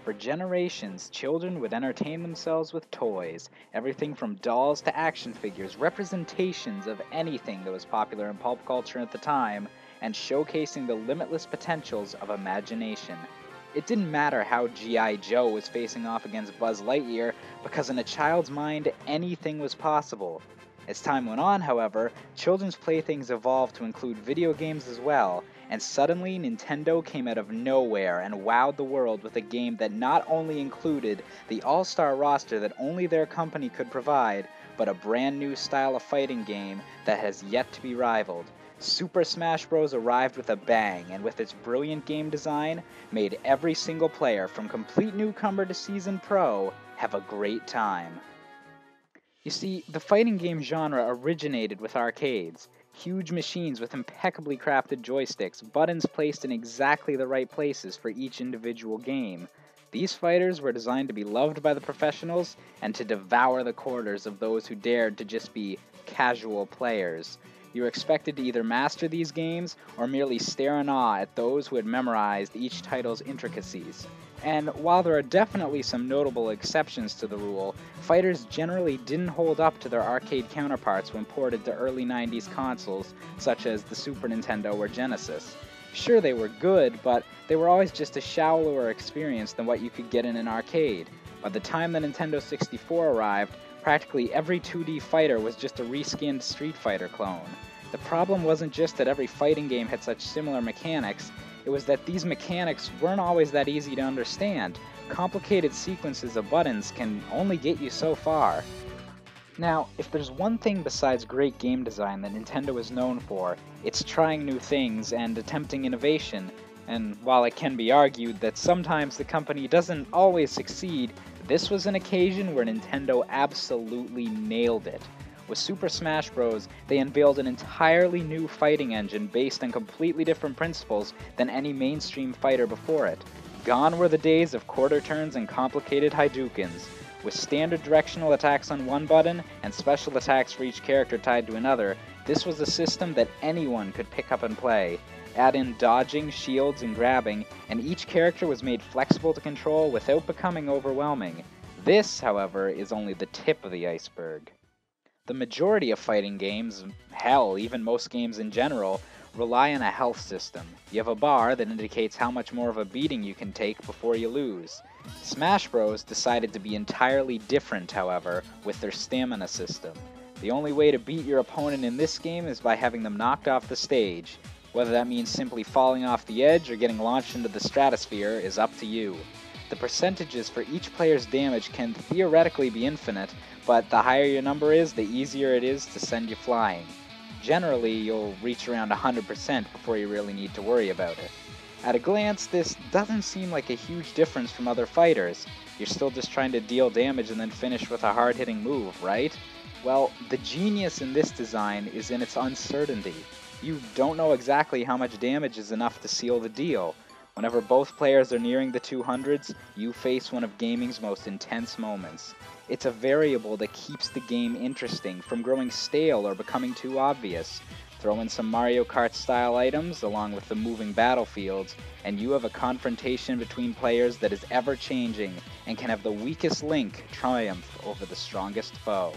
For generations, children would entertain themselves with toys, everything from dolls to action figures, representations of anything that was popular in pulp culture at the time, and showcasing the limitless potentials of imagination. It didn't matter how G.I. Joe was facing off against Buzz Lightyear, because in a child's mind, anything was possible. As time went on, however, children's playthings evolved to include video games as well, and suddenly Nintendo came out of nowhere and wowed the world with a game that not only included the all-star roster that only their company could provide, but a brand new style of fighting game that has yet to be rivaled. Super Smash Bros. Arrived with a bang, and with its brilliant game design, made every single player, from complete newcomer to seasoned pro, have a great time. You see, the fighting game genre originated with arcades. Huge machines with impeccably crafted joysticks, buttons placed in exactly the right places for each individual game. These fighters were designed to be loved by the professionals and to devour the quarters of those who dared to just be casual players. You were expected to either master these games or merely stare in awe at those who had memorized each title's intricacies. And while there are definitely some notable exceptions to the rule, fighters generally didn't hold up to their arcade counterparts when ported to early 90s consoles such as the Super Nintendo or Genesis. Sure, they were good, but they were always just a shallower experience than what you could get in an arcade. By the time the Nintendo 64 arrived, practically every 2D fighter was just a reskinned Street Fighter clone. The problem wasn't just that every fighting game had such similar mechanics, it was that these mechanics weren't always that easy to understand. Complicated sequences of buttons can only get you so far. Now, if there's one thing besides great game design that Nintendo is known for, it's trying new things and attempting innovation. And while it can be argued that sometimes the company doesn't always succeed, this was an occasion where Nintendo absolutely nailed it. With Super Smash Bros., they unveiled an entirely new fighting engine based on completely different principles than any mainstream fighter before it. Gone were the days of quarter turns and complicated Hadoukens. With standard directional attacks on one button and special attacks for each character tied to another, this was a system that anyone could pick up and play. Add in dodging, shields, and grabbing, and each character was made flexible to control without becoming overwhelming. This, however, is only the tip of the iceberg. The majority of fighting games, hell, even most games in general, rely on a health system. You have a bar that indicates how much more of a beating you can take before you lose. Smash Bros. Decided to be entirely different, however, with their stamina system. The only way to beat your opponent in this game is by having them knocked off the stage. Whether that means simply falling off the edge or getting launched into the stratosphere is up to you. The percentages for each player's damage can theoretically be infinite, but the higher your number is, the easier it is to send you flying. Generally, you'll reach around 100% before you really need to worry about it. At a glance, this doesn't seem like a huge difference from other fighters. You're still just trying to deal damage and then finish with a hard-hitting move, right? Well, the genius in this design is in its uncertainty. You don't know exactly how much damage is enough to seal the deal. Whenever both players are nearing the 200s, you face one of gaming's most intense moments. It's a variable that keeps the game interesting from growing stale or becoming too obvious. Throw in some Mario Kart style items along with the moving battlefields, and you have a confrontation between players that is ever changing and can have the weakest link triumph over the strongest foe.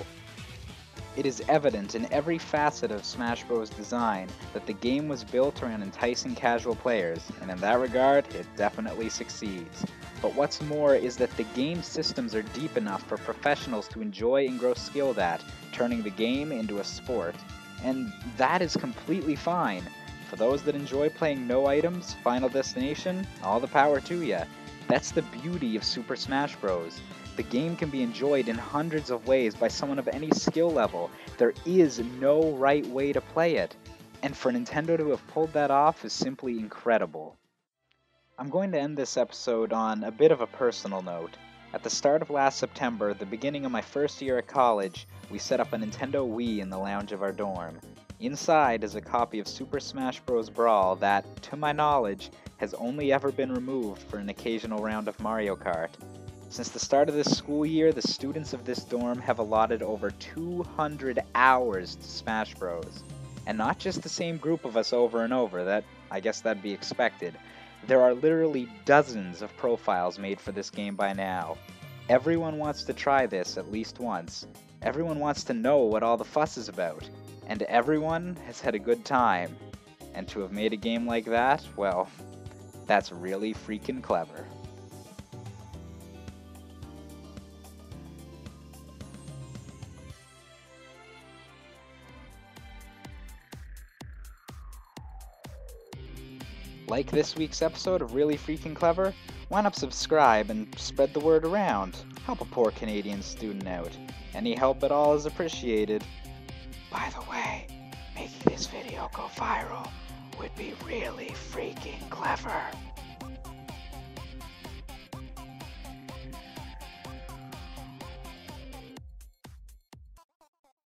It is evident in every facet of Smash Bros. Design that the game was built around enticing casual players, and in that regard, it definitely succeeds. But what's more is that the game systems are deep enough for professionals to enjoy and grow skilled at, turning the game into a sport. And that is completely fine. For those that enjoy playing no items, Final Destination, all the power to ya. That's the beauty of Super Smash Bros. The game can be enjoyed in hundreds of ways by someone of any skill level. There is no right way to play it. And for Nintendo to have pulled that off is simply incredible. I'm going to end this episode on a bit of a personal note. At the start of last September, the beginning of my first year at college, we set up a Nintendo Wii in the lounge of our dorm. Inside is a copy of Super Smash Bros. Brawl that, to my knowledge, has only ever been removed for an occasional round of Mario Kart. Since the start of this school year, the students of this dorm have allotted over 200 hours to Smash Bros. And not just the same group of us over and over, I guess that'd be expected. There are literally dozens of profiles made for this game by now. Everyone wants to try this at least once. Everyone wants to know what all the fuss is about. And everyone has had a good time. And to have made a game like that, well, that's really freaking clever. Like this week's episode of Really Freaking Clever? Why not subscribe and spread the word around? Help a poor Canadian student out. Any help at all is appreciated. By the way, making this video go viral would be really freaking clever.